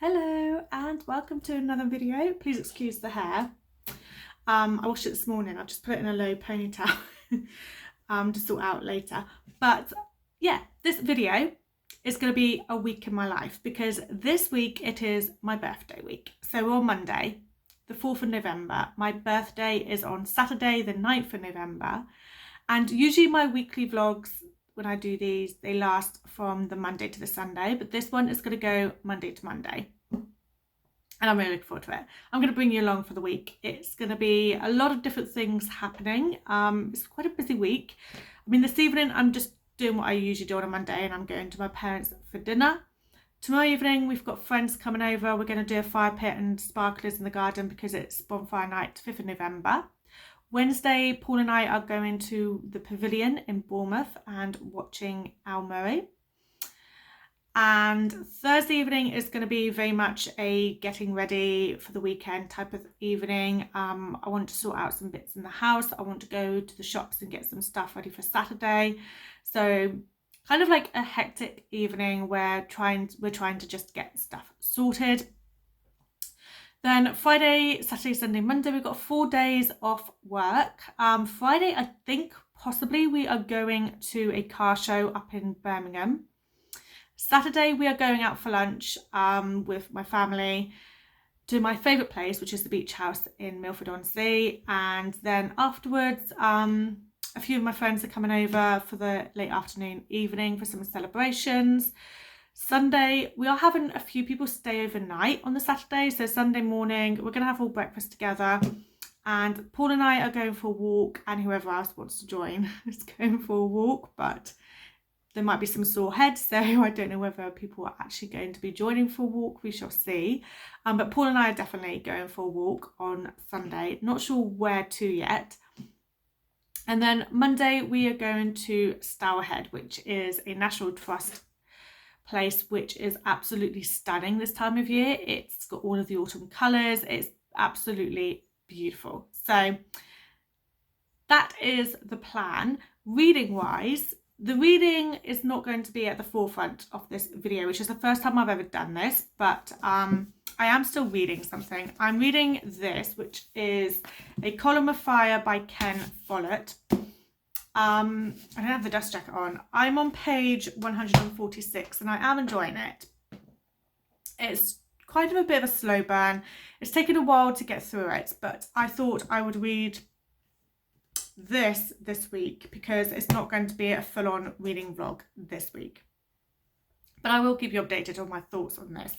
Hello and welcome to another video. Please excuse the hair. I washed it this morning. I'll just put it in a low ponytail to sort out later. But yeah, this video is going to be a week in my life because this week it is my birthday week. So on Monday, the 4th of November, my birthday is on Saturday, the 9th of November. And usually my weekly vlogs, when I do these, they last from the Monday to the Sunday, but this one is going to go Monday to Monday. And I'm really looking forward to it. I'm going to bring you along for the week. It's going to be a lot of different things happening. It's quite a busy week. I mean, this evening I'm just doing what I usually do on a Monday, and I'm going to my parents for dinner. Tomorrow evening we've got friends coming over. We're going to do a fire pit and sparklers in the garden because it's bonfire night, 5th of November. Wednesday, Paul and I are going to the Pavilion in Bournemouth and watching Al Murray. And Thursday evening is going to be very much a getting ready for the weekend type of evening. I want to sort out some bits in the house. I want to go to the shops and get some stuff ready for Saturday. So kind of like a hectic evening where we're trying to just get stuff sorted. Then Friday, Saturday, Sunday, Monday, we've got 4 days off work. Friday, I think possibly we are going to a car show up in Birmingham. Saturday, we are going out for lunch with my family to my favourite place, which is the Beach House in Milford-on-Sea. And then afterwards, a few of my friends are coming over for the late afternoon, evening for some celebrations. Sunday, we are having a few people stay overnight on the Saturday. So Sunday morning, we're going to have all breakfast together. And Paul and I are going for a walk, and whoever else wants to join is going for a walk. But there might be some sore heads, so I don't know whether people are actually going to be joining for a walk. We shall see. But Paul and I are definitely going for a walk on Sunday. Not sure where to yet. And then Monday, we are going to Stourhead, which is a National Trust place which is absolutely stunning this time of year. It's got all of the autumn colours. It's absolutely beautiful. So that is the plan. Reading wise, the reading is not going to be at the forefront of this video, which is the first time I've ever done this, but I am still reading something. I'm reading this, which is A Column of Fire by Ken Follett. I don't have the dust jacket on. I'm on page 146 and I am enjoying it. It's quite a bit of a slow burn. It's taken a while to get through it, but I thought I would read this week because it's not going to be a full-on reading vlog this week. But I will keep you updated on my thoughts on this.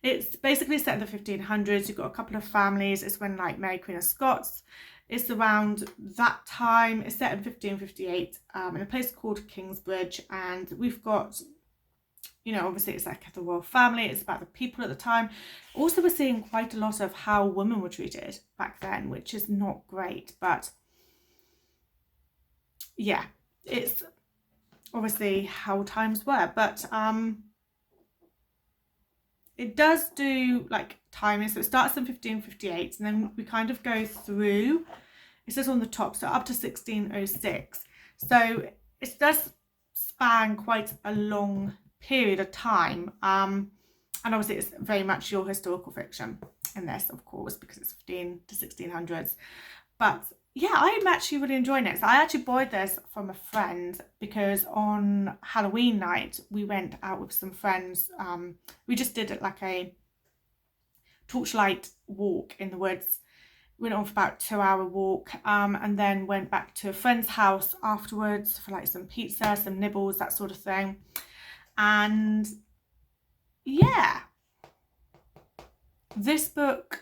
It's basically set in the 1500s. You've got a couple of families. It's when like Mary Queen of Scots. It's around that time. It's set in 1558 in a place called Kingsbridge, and we've got, you know, obviously it's like the royal family. It's about the people at the time. Also, we're seeing quite a lot of how women were treated back then, which is not great. But yeah, it's obviously how times were. But it does do like timing, so it starts in 1558 and then we kind of go through, it says on the top, so up to 1606. So it does span quite a long period of time, and obviously it's very much your historical fiction in this, of course, because it's 15 to 1600s. But yeah, I'm actually really enjoying it. So I actually borrowed this from a friend because on Halloween night we went out with some friends. We just did it like a torchlight walk in the woods. We went on for about a 2-hour walk, and then went back to a friend's house afterwards for like some pizza, some nibbles, that sort of thing. And yeah, this book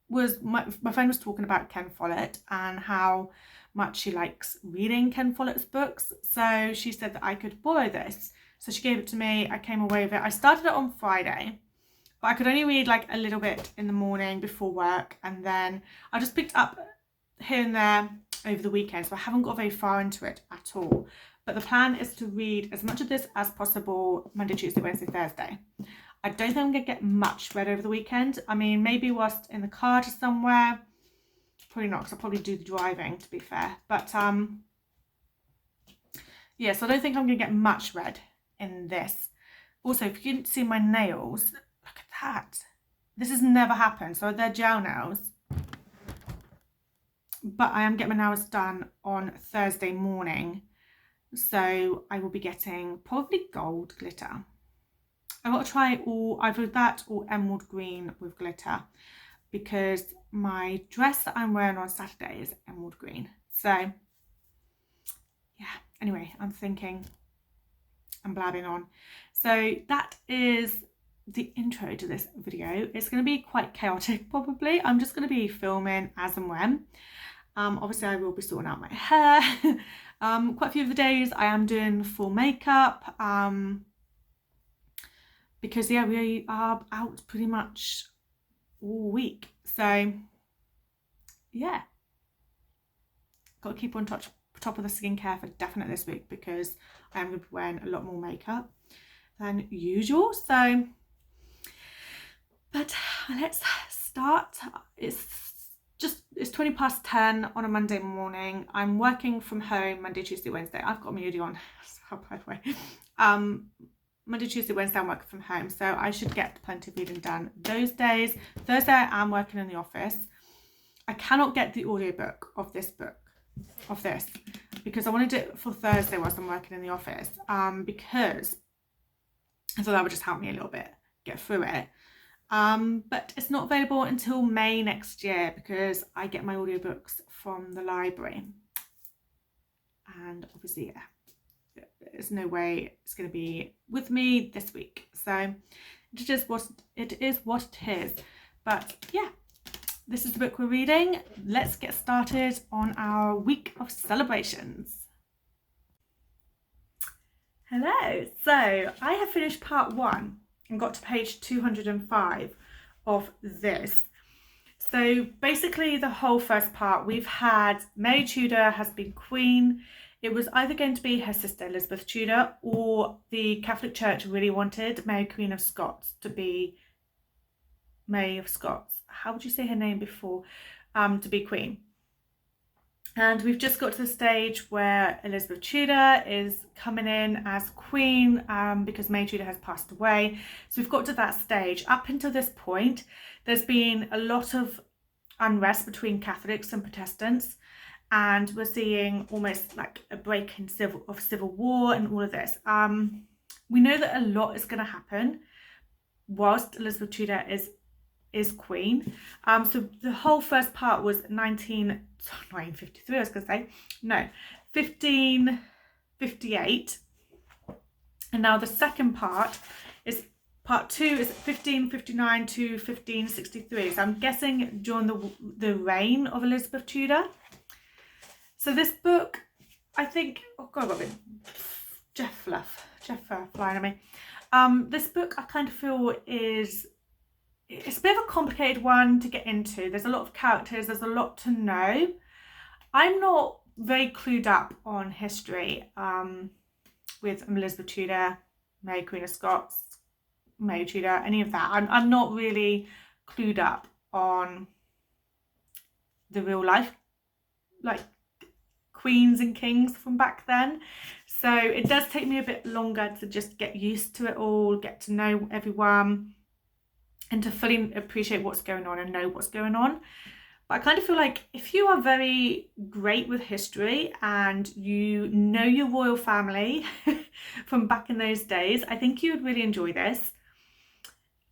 was, my friend was talking about Ken Follett and how much she likes reading Ken Follett's books. So she said that I could borrow this. So she gave it to me. I came away with it. I started it on Friday, but I could only read like a little bit in the morning before work. And then I just picked up here and there over the weekend. So I haven't got very far into it at all. But the plan is to read as much of this as possible Monday, Tuesday, Wednesday, Thursday. I don't think I'm going to get much read over the weekend. I mean, maybe whilst in the car to somewhere. Probably not, because I'll probably do the driving, to be fair. But, yeah, so I don't think I'm going to get much read in this. Also, if you didn't see my nails, look at cat. This has never happened. So they're gel nails. But I am getting my nails done on Thursday morning. So I will be getting probably gold glitter. I've got to try all, either that or emerald green with glitter, because my dress that I'm wearing on Saturday is emerald green. So yeah, anyway, I'm blabbing on. So that is the intro to this video. It's going to be quite chaotic probably. I'm just going to be filming as and when. Obviously I will be sorting out my hair. Quite a few of the days I am doing full makeup, because yeah, we are out pretty much all week. So yeah, got to keep on top of the skincare for definite this week, because I am going to be wearing a lot more makeup than usual. So, but let's start. It's 20 past 10 on a Monday morning. I'm working from home Monday, Tuesday, Wednesday. I've got my hoodie on, by the way. Monday, Tuesday, Wednesday I'm working from home, so I should get plenty of reading done those days. Thursday I am working in the office. I cannot get the audiobook of this because I wanted it for Thursday whilst I'm working in the office, because I thought that would just help me a little bit get through it. But it's not available until May next year, because I get my audiobooks from the library, and obviously yeah, there's no way it's going to be with me this week. So it is what it is. But yeah, this is the book we're reading. Let's get started on our week of celebrations. Hello. So I have finished part 1 and got to page 205 of this. So basically the whole first part, we've had Mary Tudor has been queen. It was either going to be her sister Elizabeth Tudor, or the Catholic Church really wanted Mary Queen of Scots to be Mary of Scots. How would you say her name before? To be queen. And we've just got to the stage where Elizabeth Tudor is coming in as queen, because Mary Tudor has passed away. So we've got to that stage. Up until this point, there's been a lot of unrest between Catholics and Protestants. And we're seeing almost like a break in civil war and all of this. We know that a lot is going to happen whilst Elizabeth Tudor is queen. So the whole first part was 1953, I was going to say. No, 1558. And now the second part is part 2 is 1559 to 1563. So I'm guessing during the reign of Elizabeth Tudor. So this book, I think, oh God, I've got a bit Jeff flying at me. This book I kind of feel it's a bit of a complicated one to get into. There's a lot of characters, there's a lot to know. I'm not very clued up on history with Elizabeth Tudor, Mary Queen of Scots, Mary Tudor, any of that. I'm not really clued up on the real life, like, queens and kings from back then. So it does take me a bit longer to just get used to it all, get to know everyone, and to fully appreciate what's going on and know what's going on. But I kind of feel like if you are very great with history and you know your royal family from back in those days, I think you would really enjoy this.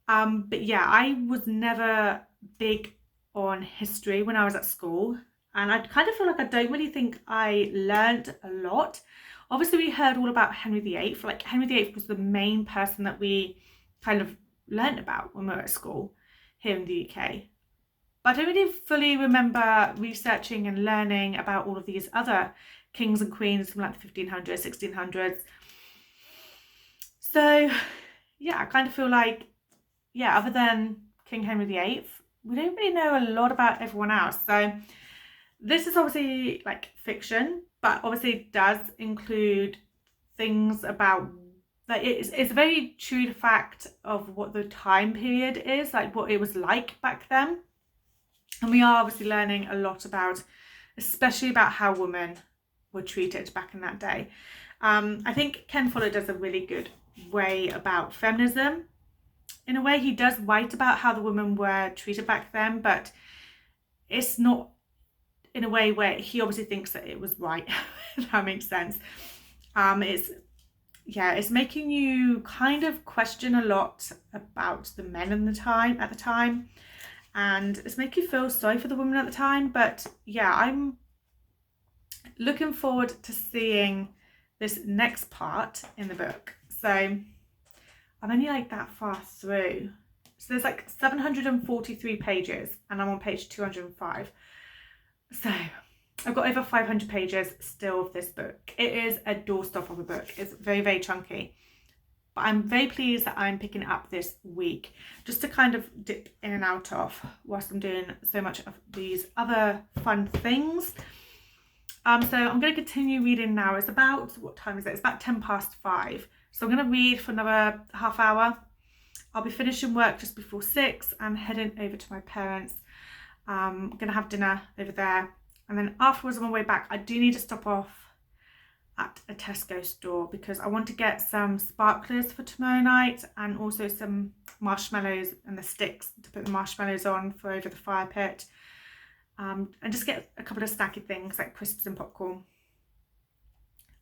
But yeah, I was never big on history when I was at school. And I kind of feel like I don't really think I learned a lot. Obviously, we heard all about Henry VIII. Like, Henry VIII was the main person that we kind of learned about when we were at school here in the UK. But I don't really fully remember researching and learning about all of these other kings and queens from like the 1500s, 1600s. So, yeah, I kind of feel like, yeah, other than King Henry VIII, we don't really know a lot about everyone else. So this is obviously like fiction, but obviously it does include things about, like, it's very true to fact of what the time period is, like what it was like back then. And we are obviously learning a lot about, especially about how women were treated back in that day. I think Ken Follett does a really good way about feminism in a way he does write about how the women were treated back then, but it's not in a way where he obviously thinks that it was right. If that makes sense. It's making you kind of question a lot about the men at the time, and it's making you feel sorry for the women at the time. But yeah, I'm looking forward to seeing this next part in the book. So I'm only like that far through. So there's like 743 pages and I'm on page 205. So I've got over 500 pages still of this book. It is a doorstop of a book. It's very, very chunky. But I'm very pleased that I'm picking it up this week just to kind of dip in and out of whilst I'm doing so much of these other fun things. So I'm going to continue reading now. It's about, what time is it? It's about 5:10. So I'm going to read for another half hour. I'll be finishing work just before 6 and heading over to my parents. I'm going to have dinner over there. And then afterwards on my way back, I do need to stop off at a Tesco store because I want to get some sparklers for tomorrow night and also some marshmallows and the sticks to put the marshmallows on for over the fire pit. And just get a couple of snacky things like crisps and popcorn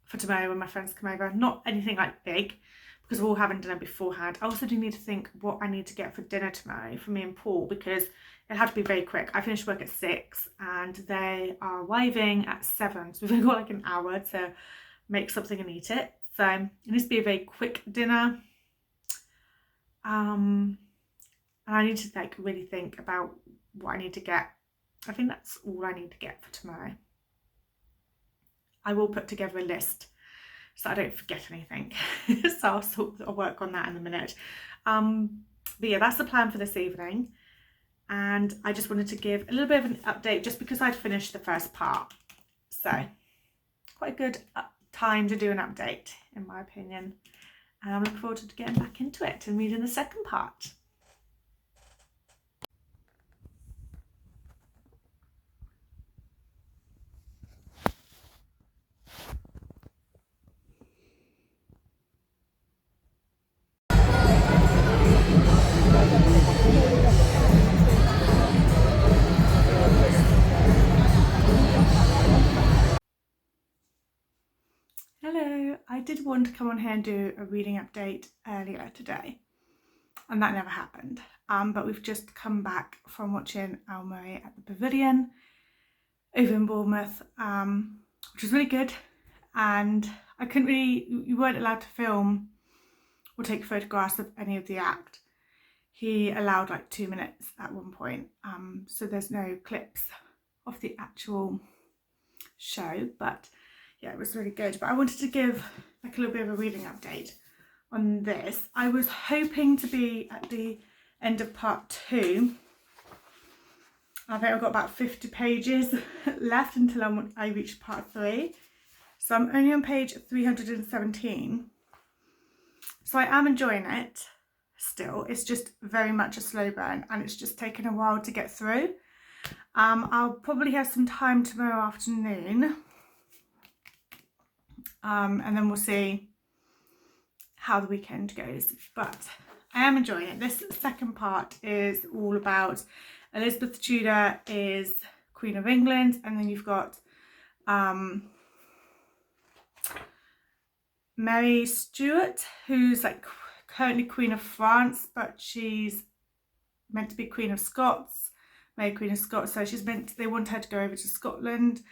for tomorrow when my friends come over. Not anything like big because we're all having dinner beforehand. I also do need to think what I need to get for dinner tomorrow for me and Paul because it had to be very quick. I finished work at 6 and they are arriving at 7. So we've only got like an hour to make something and eat it. So it needs to be a very quick dinner. And I need to like really think about what I need to get. I think that's all I need to get for tomorrow. I will put together a list so I don't forget anything. So I'll work on that in a minute. But yeah, that's the plan for this evening. And I just wanted to give a little bit of an update just because I'd finished the first part. So quite a good time to do an update in my opinion. And I'm looking forward to getting back into it and reading the second part. Hello, I did want to come on here and do a reading update earlier today and that never happened. But we've just come back from watching Al Murray at the Pavilion over in Bournemouth, which was really good. And I couldn't really, you weren't allowed to film or take photographs of any of the act. He allowed like 2 minutes at one point, so there's no clips of the actual show, but yeah, it was really good. But I wanted to give like a little bit of a reading update on this. I was hoping to be at the end of part 2. I think I've got about 50 pages left until I reach part 3. So I'm only on page 317. So I am enjoying it still. It's just very much a slow burn and it's just taken a while to get through. I'll probably have some time tomorrow afternoon. And then we'll see how the weekend goes. But I am enjoying it. This second part is all about Elizabeth Tudor is Queen of England, and then you've got Mary Stuart, who's like currently Queen of France, but she's meant to be Queen of Scots, Mary Queen of Scots, so they want her to go over to Scotland.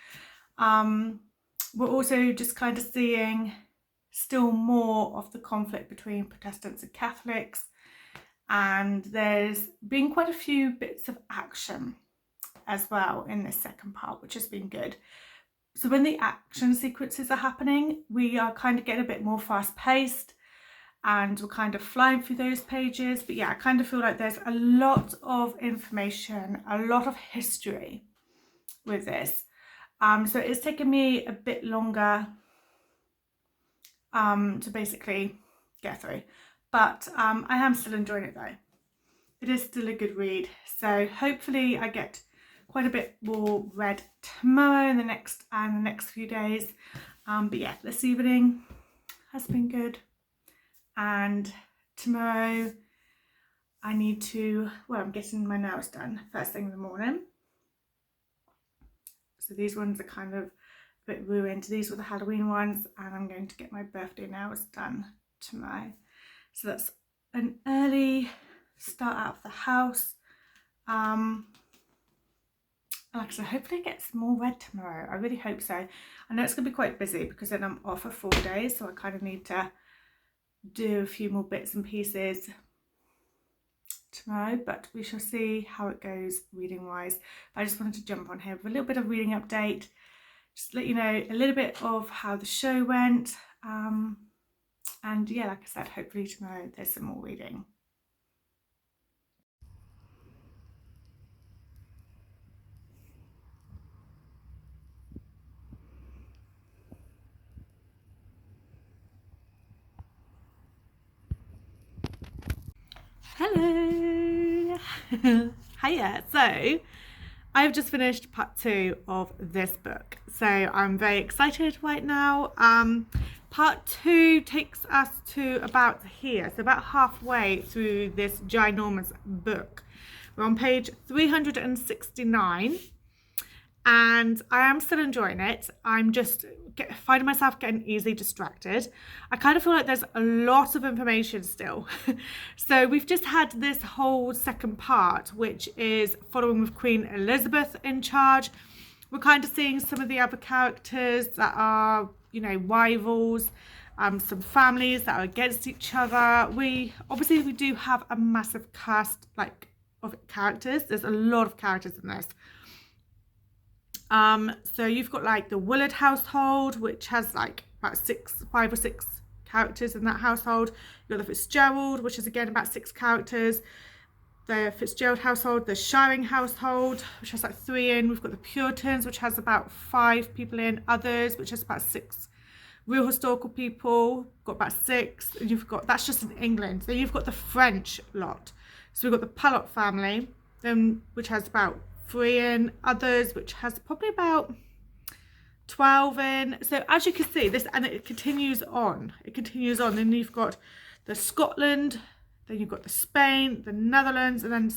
We're also just kind of seeing still more of the conflict between Protestants and Catholics, and there's been quite a few bits of action as well in this second part, which has been good. So when the action sequences are happening, we are kind of getting a bit more fast paced and we're kind of flying through those pages. But yeah, I kind of feel like there's a lot of information, a lot of history with this. So it's taken me a bit longer to basically get through, but I am still enjoying it though. It is still a good read, so hopefully I get quite a bit more read tomorrow and the next few days. But yeah, this evening has been good, and tomorrow I need to, well, I'm getting my nails done first thing in the morning. So these ones are kind of a bit ruined. These were the Halloween ones, and I'm going to get my birthday nails done tomorrow. So that's an early start out of the house. Like I said, hopefully it gets more red tomorrow. I really hope so. I know it's going to be quite busy because then I'm off for 4 days, so I kind of need to do a few more bits and pieces tomorrow, but we shall see how it goes reading wise. I just wanted to jump on here with a little bit of reading update, just let you know a little bit of how the show went, and yeah, like I said, hopefully tomorrow there's some more reading. Hello. Hiya. So I've just finished part 2 of this book, so I'm very excited right now. Part 2 takes us to about here, so about halfway through this ginormous book. We're on page 369, and I am still enjoying it. I'm just finding myself getting easily distracted. I kind of feel like there's a lot of information still. So we've just had this whole second part, which is following with Queen Elizabeth in charge. We're kind of seeing some of the other characters that are, you know, rivals, some families that are against each other. We do have a massive cast of characters. There's a lot of characters in this. So you've got like the Willard household, which has like about 5 or 6 characters in that household. You've got the Fitzgerald, which is again about 6 characters. The Fitzgerald household, the Shiring household, which has like 3 in. We've got the Puritans, which has about 5 people in. Others, which has about 6. Real historical people, got about 6. And you've got, that's just in England. Then you've got the French lot. So we've got the Pallot family, which has about 3 in. Others, which has probably about 12 in. So as you can see, this, and it continues on. Then you've got the Scotland, then you've got the Spain, the Netherlands, and then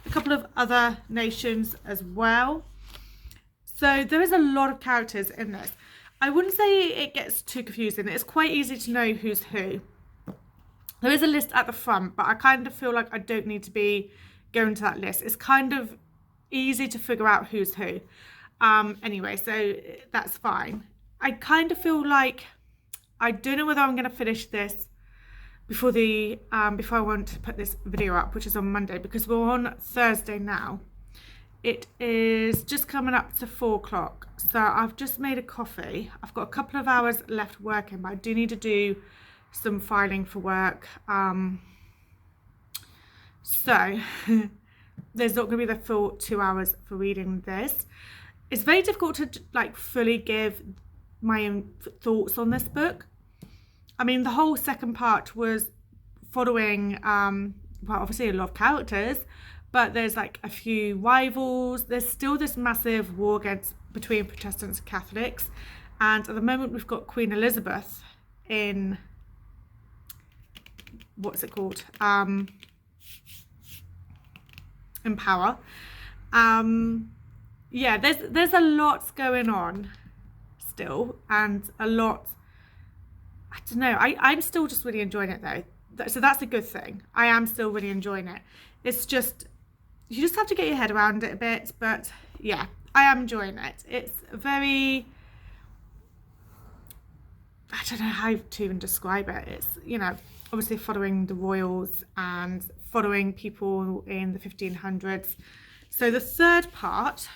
a couple of other nations as well. So there is a lot of characters in this. I wouldn't say it gets too confusing. It's quite easy to know who's who. There is a list at the front, but I kind of feel like I don't need to be going to that list. It's kind of easy to figure out who's who. Anyway, so that's fine. I kind of feel like I don't know whether I'm going to finish this before I want to put this video up, which is on Monday, because we're on Thursday now. It is just coming up to 4 o'clock, so I've just made a coffee. I've got a couple of hours left working, but I do need to do some filing for work. So there's not going to be the full 2 hours for reading this. It's very difficult to like fully give my own thoughts on this book. I mean, the whole second part was following, well, obviously a lot of characters, but there's like a few rivals. There's still this massive war between Protestants and Catholics. And at the moment, we've got Queen Elizabeth in, what's it called? In power. Yeah, there's a lot going on still, and a lot, I don't know, I'm still just really enjoying it though. So that's a good thing. I am still really enjoying it. It's just, you just have to get your head around it a bit, but yeah, I am enjoying it. It's very, I don't know how to even describe it. It's, you know, obviously following the royals and following people in the 1500s. So the third part,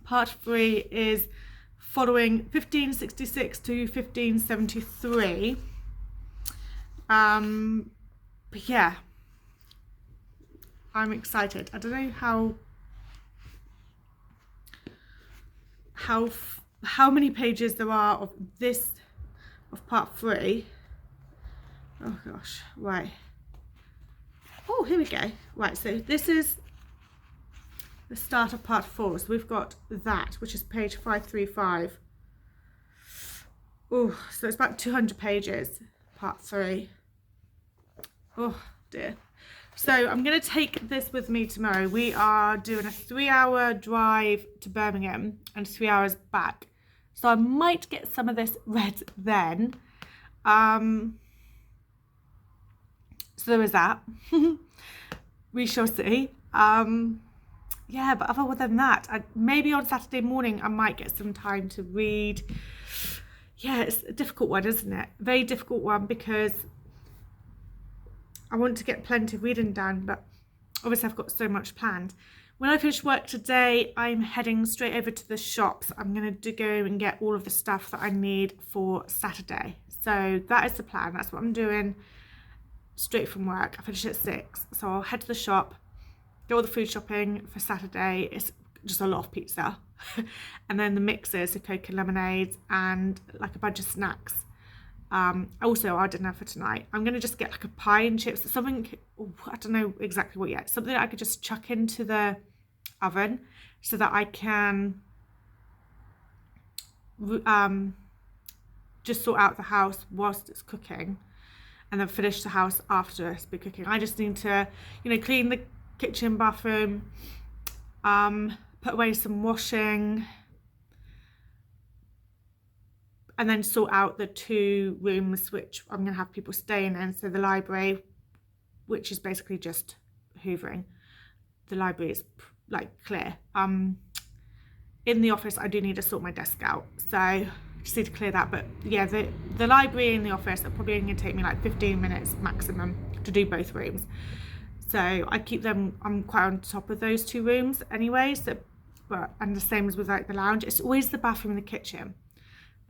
part 3, is following 1566 to 1573. But yeah, I'm excited. I don't know how many pages there are of part 3. Oh gosh, right. Oh, here we go. Right, so this is the start of part 4. So we've got that, which is page 535. Oh, so it's about 200 pages, part 3. Oh, dear. So I'm going to take this with me tomorrow. We are doing a 3-hour drive to Birmingham and 3 hours back. So I might get some of this read then. So there is that. We shall see. Yeah, but other than that, maybe on Saturday morning I might get some time to read. Yeah, it's a difficult one, isn't it? Very difficult one, because I want to get plenty of reading done, but obviously I've got so much planned. When I finish work today, I'm heading straight over to the shops. I'm going to go and get all of the stuff that I need for Saturday. So that is the plan. That's what I'm doing straight from work. I finish at 6. So I'll head to the shop, do all the food shopping for Saturday. It's just a lot of pizza. And then the mixers, the Coke and lemonades, and like a bunch of snacks. Also our dinner for tonight, I'm going to just get like a pie and chips, something, I don't know exactly what yet, something that I could just chuck into the oven so that I can just sort out the house whilst it's cooking, and then finish the house after it's been cooking. I just need to, you know, clean the kitchen, bathroom, put away some washing, and then sort out the 2 rooms which I'm going to have people staying in. So the library, which is basically just hoovering. The library is like clear. In the office I do need to sort my desk out, so just need to clear that. But yeah, the library and the office are probably going to take me like 15 minutes maximum to do both rooms. So I keep them, I'm quite on top of those 2 rooms anyway. So, and the same as with like the lounge, it's always the bathroom and the kitchen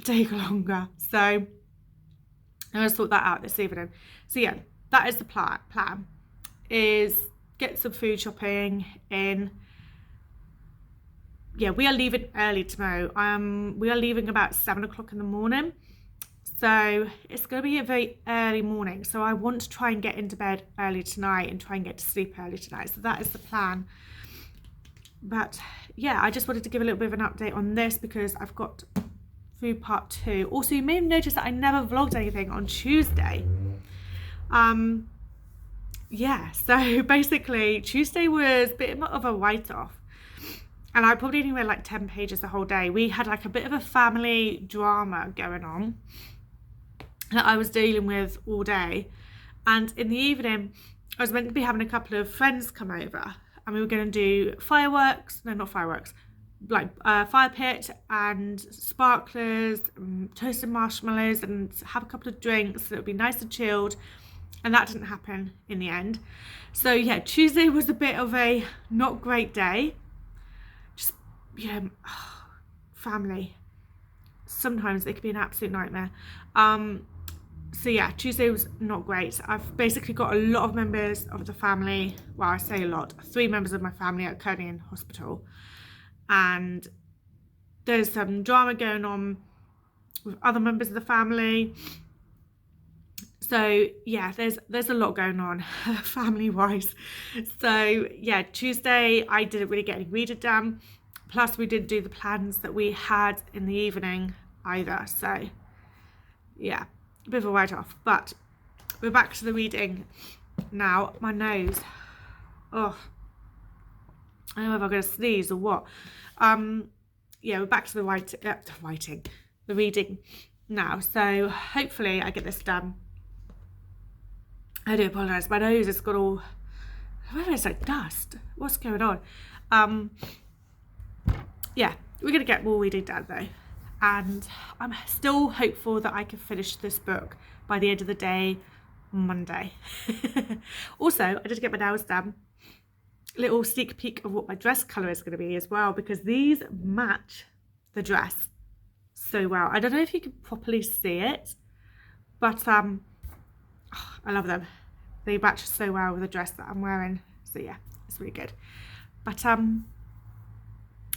take longer. So I'm going to sort that out this evening. So yeah, that is the plan, is get some food shopping in. Yeah, we are leaving early tomorrow. We are leaving about 7 o'clock in the morning. So it's going to be a very early morning. So I want to try and get into bed early tonight and try and get to sleep early tonight. So that is the plan. But yeah, I just wanted to give a little bit of an update on this because I've got food part 2. Also, you may have noticed that I never vlogged anything on Tuesday. Yeah, so basically Tuesday was a bit of a write-off, and I probably only read like 10 pages the whole day. We had like a bit of a family drama going on that I was dealing with all day, and in the evening I was meant to be having a couple of friends come over, and we were going to do fireworks, no, not fireworks, like fire pit and sparklers, toasted marshmallows, and have a couple of drinks that would be nice and chilled, and that didn't happen in the end. So yeah, Tuesday was a bit of a not great day. Just, you know, family, sometimes they could be an absolute nightmare. So yeah, Tuesday was not great. I've basically got a lot of members of the family, well, I say a lot, 3 members of my family are currently in hospital, and there's some drama going on with other members of the family. So yeah, there's a lot going on family wise. So yeah, Tuesday I didn't really get any reader done, plus we didn't do the plans that we had in the evening either. So yeah, a bit of a write-off, but we're back to the reading now. My nose, oh, I don't know if I'm going to sneeze or what. Yeah, we're back to the reading now. So hopefully I get this done. I do apologise, my nose has got all, where is it, dust? What's going on? Yeah, we're going to get more reading done though. And I'm still hopeful that I can finish this book by the end of the day, Monday. Also, I did get my nails done. Little sneak peek of what my dress colour is going to be as well, because these match the dress so well. I don't know if you can properly see it, but I love them. They match so well with the dress that I'm wearing. So yeah, it's really good. But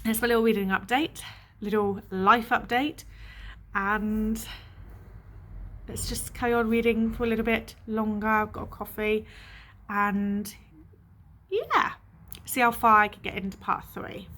that's my little reading update, little life update, and let's just carry on reading for a little bit longer. I've got a coffee, and yeah, see how far I can get into part 3.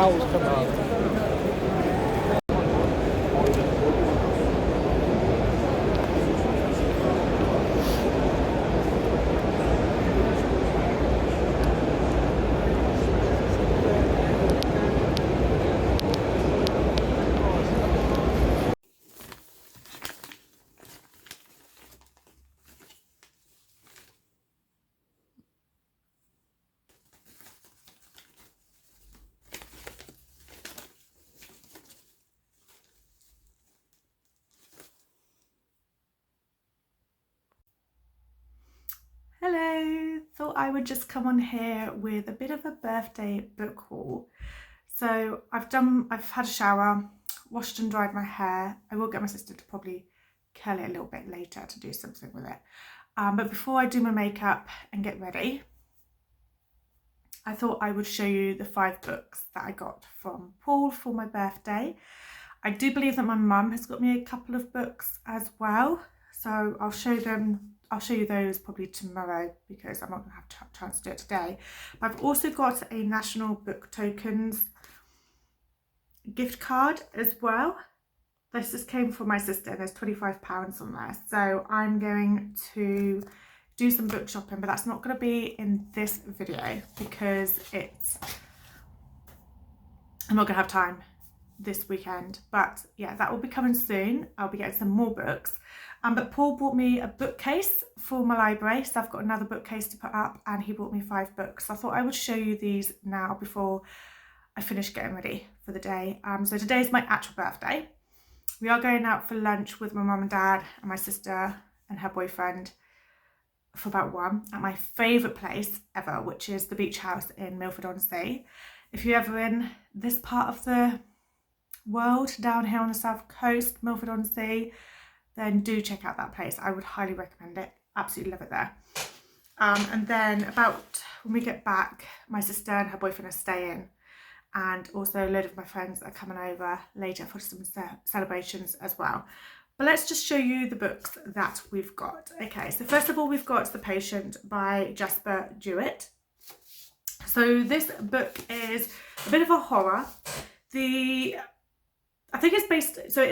towels come out. Hello, thought I would just come on here with a bit of a birthday book haul. So I've had a shower, washed and dried my hair. I will get my sister to probably curl it a little bit later to do something with it. But before I do my makeup and get ready, I thought I would show you the 5 books that I got from Paul for my birthday. I do believe that my mum has got me a couple of books as well, so I'll show you those probably tomorrow because I'm not going to have a chance to do it today. But I've also got a National Book Tokens gift card as well. This just came from my sister and there's £25 on there. So I'm going to do some book shopping, but that's not going to be in this video because I'm not going to have time this weekend. But yeah, that will be coming soon. I'll be getting some more books. But Paul bought me a bookcase for my library, so I've got another bookcase to put up, and he bought me 5 books. So I thought I would show you these now before I finish getting ready for the day. So today's my actual birthday. We are going out for lunch with my mum and dad and my sister and her boyfriend for about 1 at my favourite place ever, which is the Beach House in Milford-on-Sea. If you're ever in this part of the world, down here on the south coast, Milford-on-Sea, then do check out that place. I would highly recommend it. Absolutely love it there. And then about when we get back, my sister and her boyfriend are staying, and also a load of my friends are coming over later for some celebrations as well. But let's just show you the books that we've got. Okay, so first of all, we've got The Patient by Jasper Jewett. So this book is a bit of a horror. I think it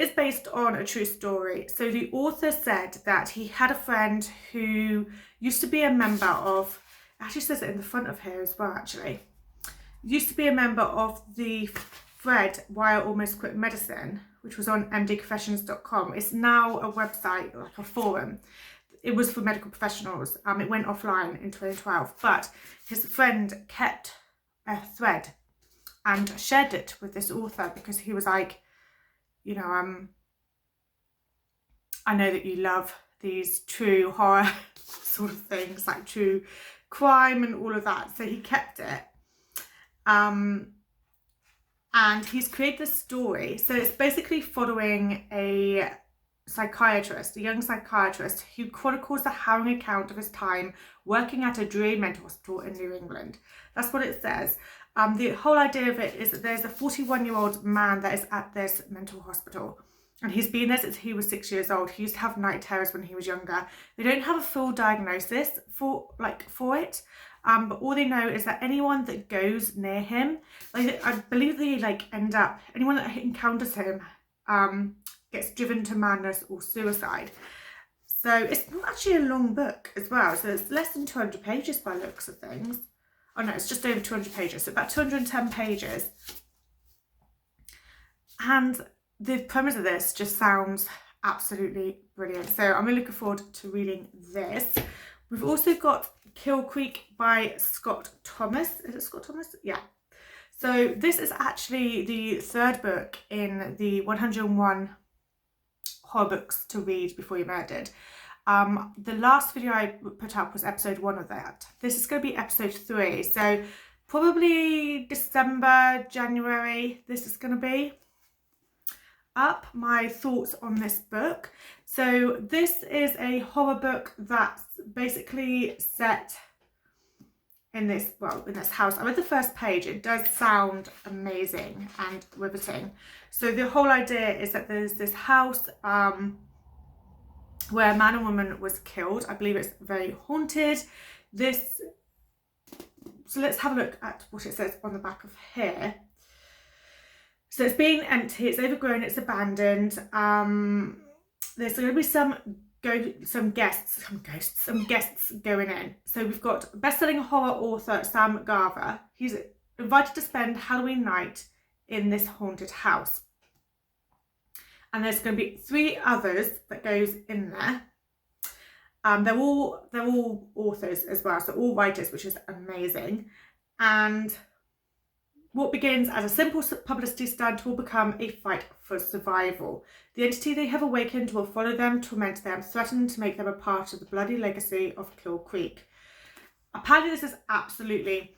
is based on a true story. So the author said that he had a friend who used to be a member of, it actually says it in the front of here as well actually, used to be a member of the thread Why I Almost Quit Medicine, which was on mdconfessions.com. It's now a website, like a forum. It was for medical professionals. It went offline in 2012, but his friend kept a thread and shared it with this author because he was like, you know, I know that you love these true horror sort of things, like true crime and all of that. So he kept it. And he's created this story. So it's basically following a young psychiatrist who chronicles the harrowing account of his time working at a dreary mental hospital in New England. That's what it says. The whole idea of it is that there's a 41-year-old man that is at this mental hospital, and he's been there since he was 6 years old. He used to have night terrors when he was younger. They don't have a full diagnosis for it, but all they know is that anyone that goes near him, like I believe anyone that encounters him gets driven to madness or suicide. So it's not actually a long book as well. So it's less than 200 pages by the looks of things. Oh no, it's just over 200 pages, so about 210 pages. And the premise of this just sounds absolutely brilliant. So I'm really looking forward to reading this. We've also got Kill Creek by Scott Thomas. Is it Scott Thomas? Yeah. So this is actually the 3rd book in the 101 horror books to read before you're murdered. The last video I put up was episode 1 of that. This is going to be episode 3, so probably December, January this is going to be up. My thoughts on this book. So this is a horror book that's basically set in this house. I read the first page. It does sound amazing and riveting. So the whole idea is that there's this house where a man and woman was killed. I believe it's very haunted. So let's have a look at what it says on the back of here. So it's being empty, it's overgrown, it's abandoned. There's going to be some guests going in. So we've got best-selling horror author Sam Garver. He's invited to spend Halloween night in this haunted house. And there's going to be 3 others that goes in there. They're all authors as well, so all writers, which is amazing. And what begins as a simple publicity stunt will become a fight for survival. The entity they have awakened will follow them, torment them, threaten to make them a part of the bloody legacy of Kill Creek. Apparently this is absolutely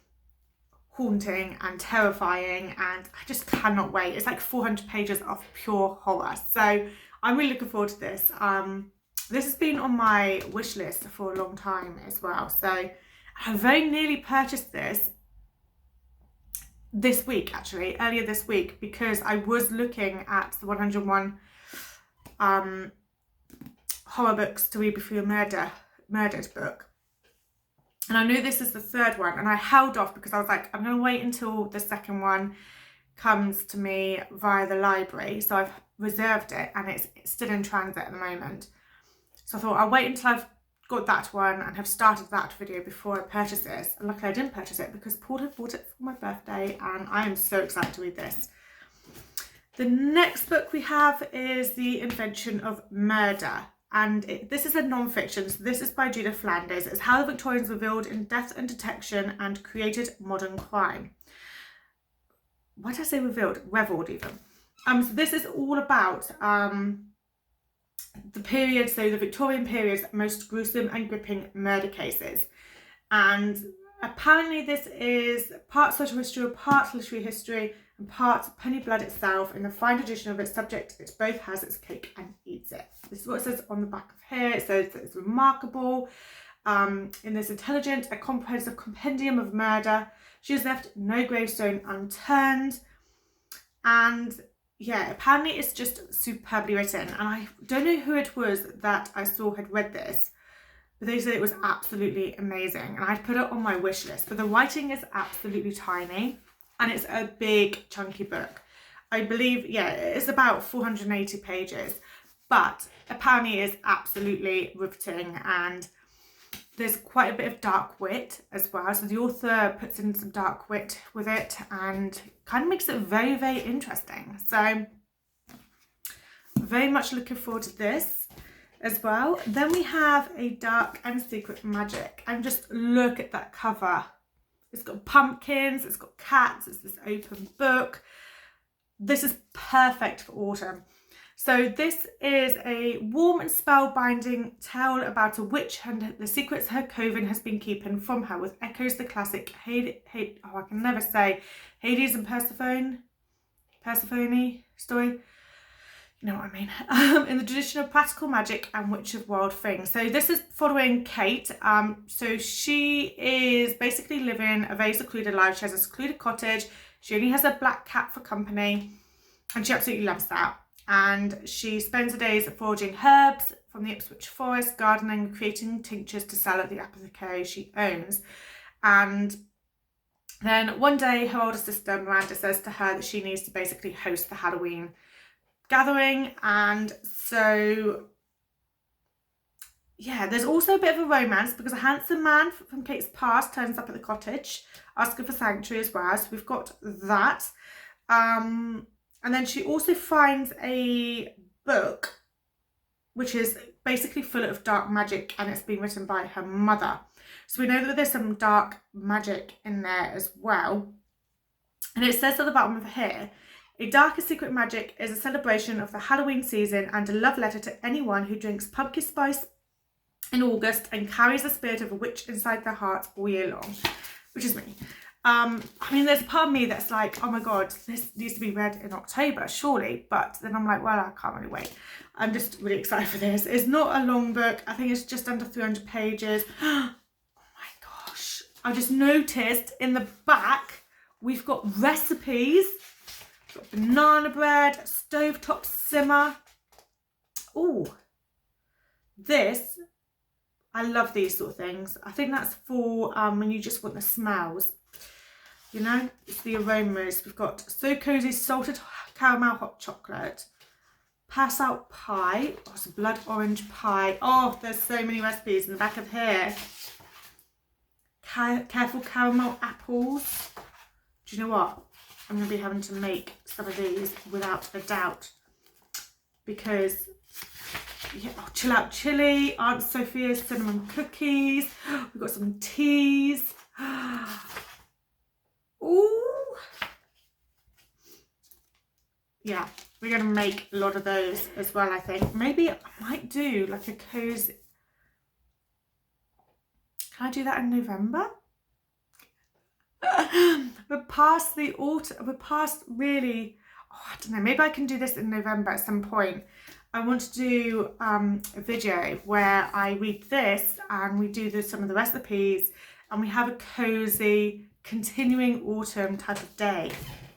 haunting and terrifying, and I just cannot wait. It's like 400 pages of pure horror, so I'm really looking forward to this. This has been on my wish list for a long time as well, so I very nearly purchased this week, actually, earlier this week, because I was looking at the 101 horror books to read before you're murdered book. And I knew this is the 3rd one, and I held off because I was like, I'm going to wait until the 2nd one comes to me via the library. So I've reserved it, and it's still in transit at the moment. So I thought I'll wait until I've got that one and have started that video before I purchase this. And luckily I didn't purchase it because Paul had bought it for my birthday, and I am so excited to read this. The next book we have is The Invention of Murder. And this is a non-fiction, so this is by Judith Flanders. It's how the Victorians revealed in death and detection and created modern crime. Why did I say revealed? Revelled even. So this is all about the period, so the Victorian period's most gruesome and gripping murder cases. And apparently this is part social history, part literary history, and part penny blood itself. In the fine tradition of its subject, it both has its cake and eats it. This is what it says on the back of here. It says that it's remarkable. In this intelligent, a comprehensive compendium of murder, she has left no gravestone unturned. And yeah, apparently it's just superbly written. And I don't know who it was that I saw had read this, but they said it was absolutely amazing. And I'd put it on my wish list. But the writing is absolutely tiny, and it's a big chunky book. I believe, yeah, it's about 480 pages, but apparently it is absolutely riveting, and there's quite a bit of dark wit as well. So the author puts in some dark wit with it and kind of makes it very, very interesting. So very much looking forward to this as well. Then we have A Dark and Secret Magic, and just look at that cover. It's got pumpkins, it's got cats, it's this open book. This is perfect for autumn. So this is a warm and spellbinding tale about a witch and the secrets her coven has been keeping from her, with echoes the classic Hades and Persephone story. You know what I mean? In the tradition of practical magic and witch of wild things. So this is following Kate. So she is basically living a very secluded life. She has a secluded cottage. She only has a black cat for company, and she absolutely loves that. And she spends the days foraging herbs from the Ipswich forest, gardening, creating tinctures to sell at the apothecary she owns. And then one day her older sister Miranda says to her that she needs to basically host the Halloween gathering. And so yeah, there's also a bit of a romance because a handsome man from Kate's past turns up at the cottage asking for sanctuary as well. So we've got that. And then she also finds a book which is basically full of dark magic, and it's been written by her mother. So we know that there's some dark magic in there as well. And it says at the bottom of here, A Dark and Secret Magic is a celebration of the Halloween season and a love letter to anyone who drinks pumpkin spice in August and carries the spirit of a witch inside their heart all year long, which is me. I mean, there's a part of me that's like, oh my God, this needs to be read in October, surely. But then I'm like, well, I can't really wait. I'm just really excited for this. It's not a long book. I think it's just under 300 pages. Oh my gosh. I just noticed in the back, we've got recipes. We've got banana bread, stovetop simmer. Oh, this, I love these sort of things. I think that's for when you just want the smells. You know, it's the aromas. We've got So Cozy Salted Caramel Hot Chocolate, Pass Out Pie, oh, it's a blood orange pie. Oh, there's so many recipes in the back of here. Careful Caramel Apples. Do you know what? I'm going to be having to make some of these without a doubt. Because, yeah, oh, Chill Out Chili, Aunt Sophia's Cinnamon Cookies. We've got some teas. Ooh. Yeah, we're going to make a lot of those as well, I think. Maybe I might do like a cozy. Can I do that in November? We're past the autumn. We're past really, oh, I don't know, maybe I can do this in November at some point. I want to do a video where I read this and we do some of the recipes and we have a cozy continuing autumn type of day.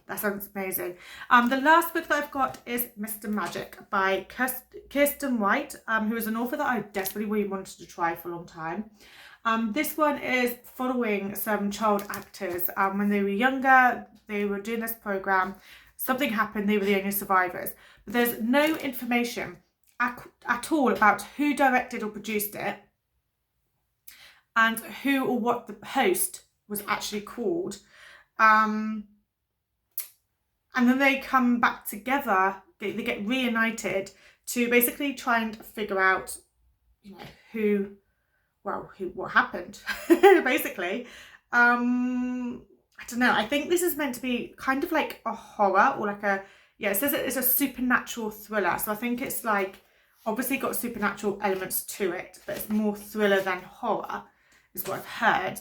That sounds amazing. The last book that I've got is Mr. Magic by Kiersten White, who is an author that I desperately really wanted to try for a long time. This one is following some child actors. When they were younger, they were doing this programme. Something happened, they were the only survivors. But there's no information at all about who directed or produced it and who or what the host was actually called. And then they come back together, they get reunited to basically try and figure out, you know, what happened, basically. I don't know, I think this is meant to be kind of like a horror or like a, yeah, it says it's a supernatural thriller. So I think it's like, obviously got supernatural elements to it, but it's more thriller than horror, is what I've heard.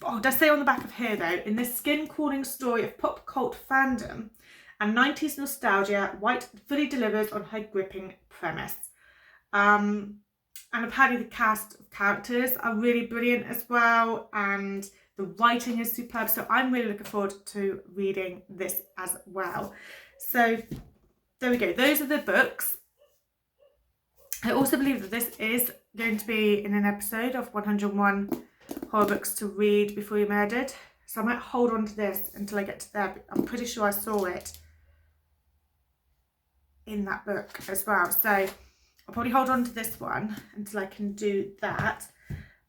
Oh, does say on the back of here though, in this skin-crawling story of pop cult fandom and 90s nostalgia, White fully delivers on her gripping premise. And apparently the cast of characters are really brilliant as well, and the writing is superb, so I'm really looking forward to reading this as well. So there we go, those are the books. I also believe that this is going to be in an episode of 101 horror books to read before you're murdered, so I might hold on to this until I get to there. I'm pretty sure I saw it in that book as well, so I'll probably hold on to this one until I can do that.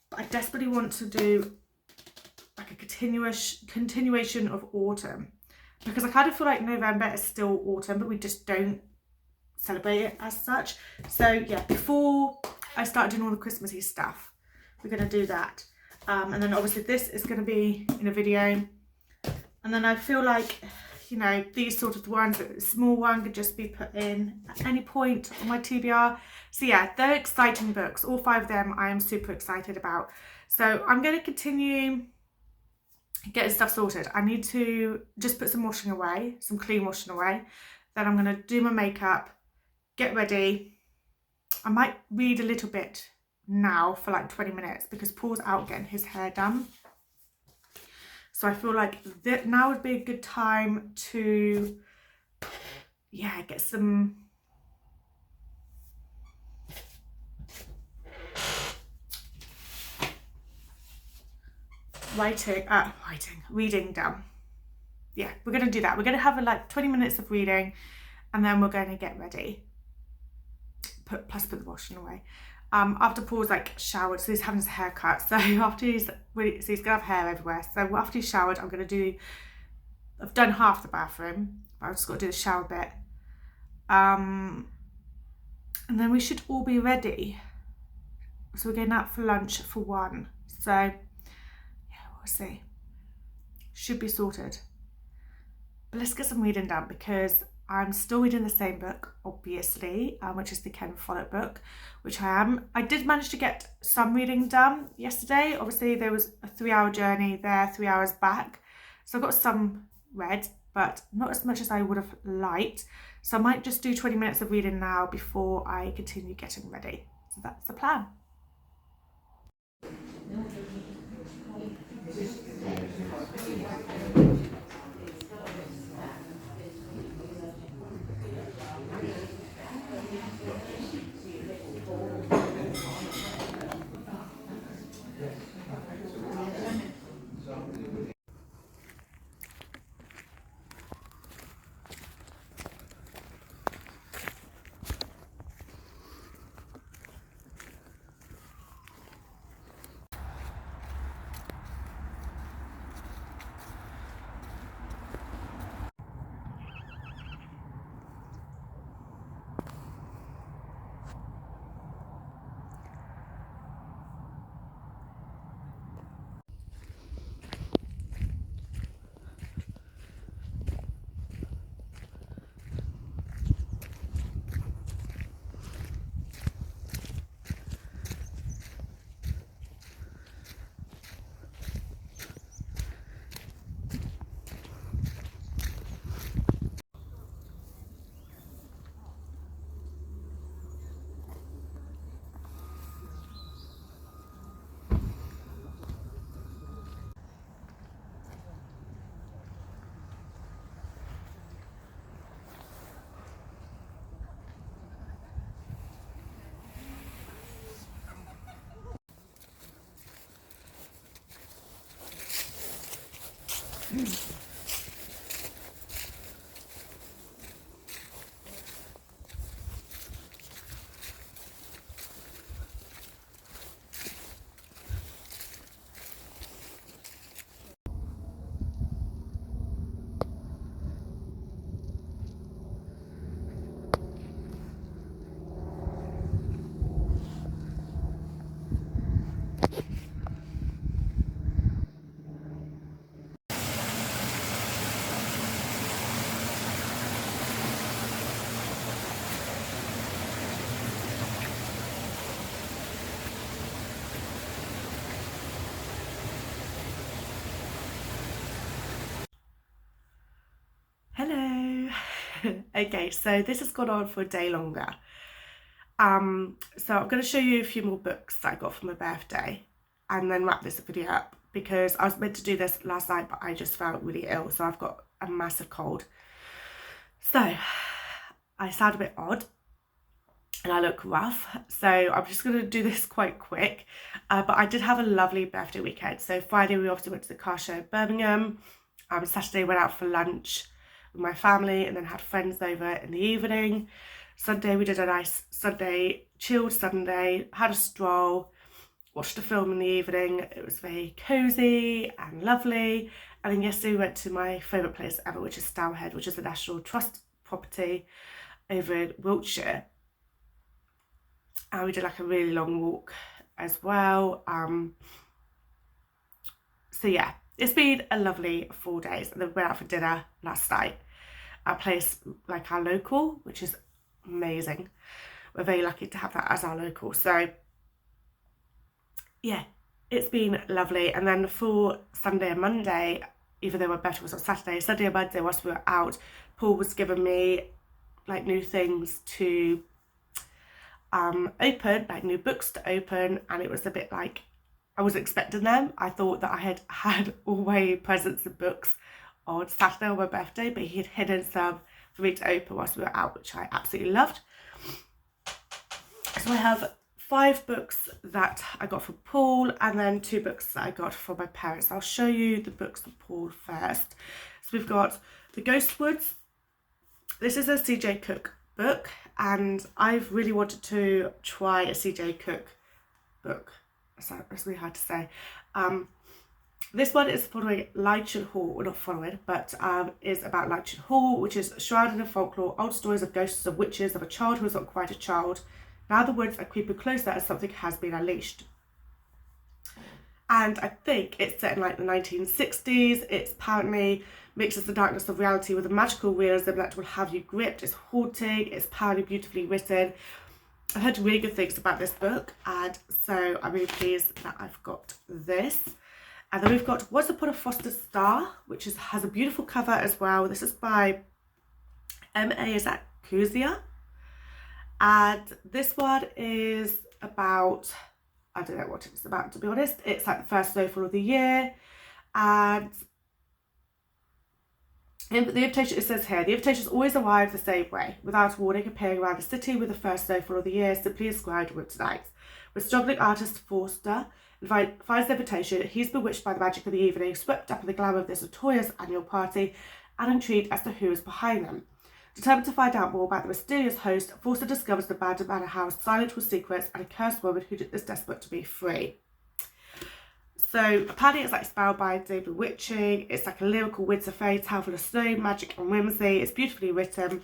But I desperately want to do like a continuation of autumn, because I kind of feel like November is still autumn, but we just don't celebrate it as such. So yeah, before I start doing all the Christmassy stuff, we're going to do that. And then obviously this is going to be in a video. And then I feel like, you know, these sort of ones, a small one could just be put in at any point on my TBR. So yeah, they're exciting books. All 5 of them I am super excited about. So I'm going to continue getting stuff sorted. I need to just put some washing away, some clean washing away. Then I'm going to do my makeup, get ready. I might read a little bit now for like 20 minutes because Paul's out getting his hair done. So I feel like that now would be a good time to, yeah, get some reading done. Yeah, we're going to do that. We're going to have like 20 minutes of reading and then we're going to get ready. Plus put the washing away. After Paul's like showered, so he's having his hair cut. So after he's gonna have hair everywhere. So after he's showered, I've done half the bathroom, but I've just got to do the shower bit. And then we should all be ready. So we're going out for lunch for 1. So yeah, we'll see. Should be sorted. But let's get some reading done because I'm still reading the same book, obviously, which is the Ken Follett book, which I am. I did manage to get some reading done yesterday. Obviously, there was a 3-hour journey there, 3 hours back. So I got some read, but not as much as I would have liked. So I might just do 20 minutes of reading now before I continue getting ready. So that's the plan. Okay, so this has gone on for a day longer. So I'm going to show you a few more books that I got for my birthday and then wrap this video up, because I was meant to do this last night but I just felt really ill, so I've got a massive cold. So I sound a bit odd and I look rough, so I'm just going to do this quite quick. But I did have a lovely birthday weekend. So Friday we obviously went to the car show in Birmingham. Saturday went out for lunch with my family and then had friends over in the evening. Sunday we did a nice Sunday, chilled Sunday, had a stroll, watched a film in the evening. It was very cosy and lovely. And then yesterday we went to my favourite place ever, which is Stourhead, which is the National Trust property over in Wiltshire. And we did like a really long walk as well. So yeah, it's been a lovely 4 days. And then we went out for dinner last night at a place like our local, which is amazing. We're very lucky to have that as our local. So yeah, it's been lovely. And then for Sunday and Monday, even though my birthday was on Saturday, Sunday and Monday whilst we were out, Paul was giving me like new things to open, like new books to open, and it was a bit like I wasn't expecting them. I thought that I had always presents and books on Saturday on my birthday, but he had hidden some for me to open whilst we were out, which I absolutely loved. So I have 5 books that I got from Paul and then 2 books that I got from my parents. I'll show you the books from Paul first. So we've got The Ghostwoods. This is a CJ Cook book, and I've really wanted to try a CJ Cook book. That's really hard to say. This one is following Lychett Hall, well, not following, but is about Lychett Hall, which is shrouded in folklore, old stories of ghosts and witches of a child who is not quite a child. Now the woods are creeping closer as something has been unleashed. And I think it's set in like the 1960s. It's apparently mixes the darkness of reality with a magical realism that will have you gripped. It's haunting, it's apparently beautifully written. I've heard really good things about this book, and so I'm really pleased that I've got this. And then we've got Once Upon a Frosted Star, which has a beautiful cover as well. This is by M.A. Kuzia. And this one is about, I don't know what it's about, to be honest. It's like the first snowfall of the year. And in the invitation, it says here, the invitations always arrive the same way, without warning, appearing around the city with the first snowfall of the year, simply inscribed with tonight. With struggling artist Forster finds the invitation, he's bewitched by the magic of the evening, swept up in the glamour of this notorious annual party, and intrigued as to who is behind them. Determined to find out more about the mysterious host, Forster discovers the abandoned manor house, silent with secrets, and a cursed woman who is desperate to be free. So apparently it's like spellbinding, bewitching. It's like a lyrical winter fairy tale full of snow, magic and whimsy. It's beautifully written.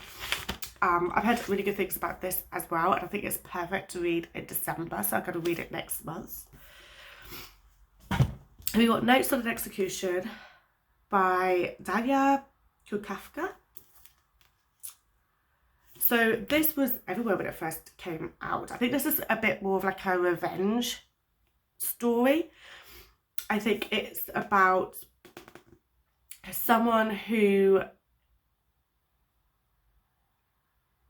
I've heard really good things about this as well, and I think it's perfect to read in December, so I'm going to read it next month. And we got Notes on an Execution by Dania Kukafka. So this was everywhere when it first came out. I think this is a bit more of like a revenge story. I think it's about someone who...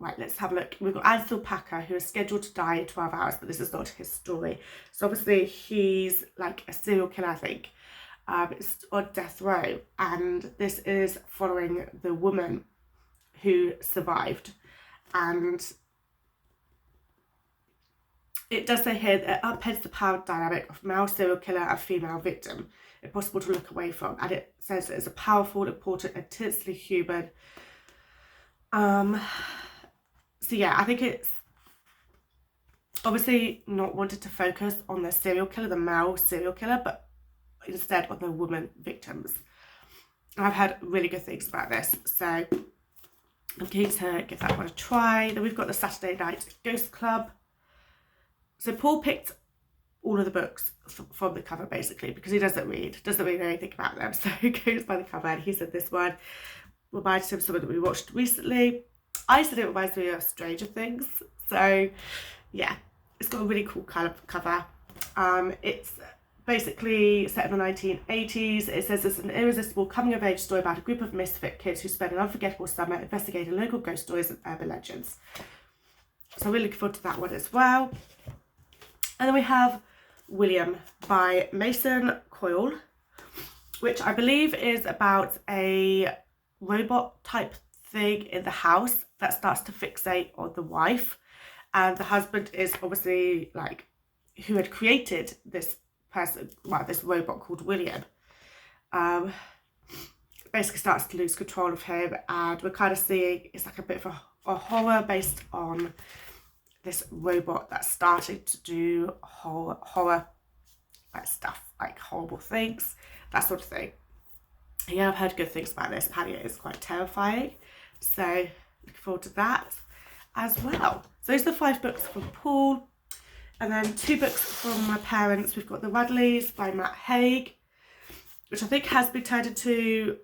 Right, let's have a look. We've got Ansel Packer, who is scheduled to die in 12 hours, but this is not his story. So obviously he's like a serial killer, I think. It's on death row, and this is following the woman who survived. And it does say here that it upends the power dynamic of male serial killer and female victim, impossible to look away from. And it says it's a powerful, important, intensely human. So yeah, I think it's obviously not wanted to focus on the serial killer, the male serial killer, but instead on the woman victims. And I've heard really good things about this, so I'm keen to give that one a try. Then we've got the Saturday Night Ghost Club. So Paul picked all of the books from the cover basically, because he doesn't really know anything about them. So he goes by the cover, and he said this one reminds him of something that we watched recently. I said it reminds me of Stranger Things. So yeah, it's got a really cool cover. It's basically set in the 1980s. It says it's an irresistible coming-of-age story about a group of misfit kids who spend an unforgettable summer investigating local ghost stories and urban legends. So I'm really looking forward to that one as well. And then we have William by Mason Coyle, which I believe is about a robot type thing in the house that starts to fixate on the wife. And the husband is obviously like who had created this person, well, this robot called William. Basically starts to lose control of him, and we're kind of seeing it's like a bit of a horror based on this robot that started to do horror like stuff, like horrible things, that sort of thing. Yeah, I've heard good things about this. Apparently it is quite terrifying, so looking forward to that as well. So those are the 5 books from Paul, and then 2 books from my parents. We've got The Rudleys by Matt Haig, which I think has been turned into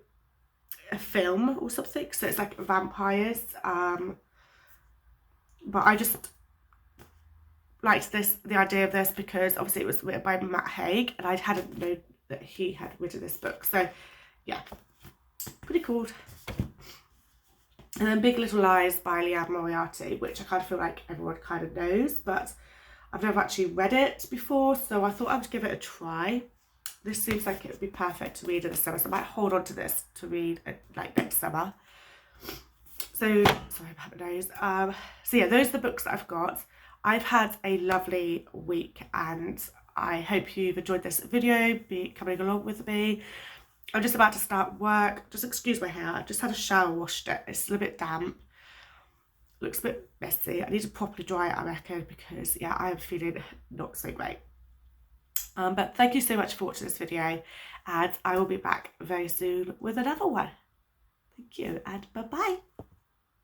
a film or something, so it's like vampires, but I just liked the idea of this because obviously it was written by Matt Haig, and I hadn't known that he had written this book, so yeah, pretty cool. And then Big Little Lies by Liane Moriarty, which I kind of feel like everyone kind of knows, but I've never actually read it before, so I thought I would give it a try. This seems like it would be perfect to read in the summer, so I might hold on to this to read like next summer. So, sorry about my nose. So yeah, those are the books that I've got. I've had a lovely week, and I hope you've enjoyed this video, coming along with me. I'm just about to start work. Just excuse my hair. I've just had a shower, washed it. It's a little bit damp. Looks a bit messy. I need to properly dry it, I reckon, because yeah, I am feeling not so great. But thank you so much for watching this video, and I will be back very soon with another one. Thank you, and bye-bye.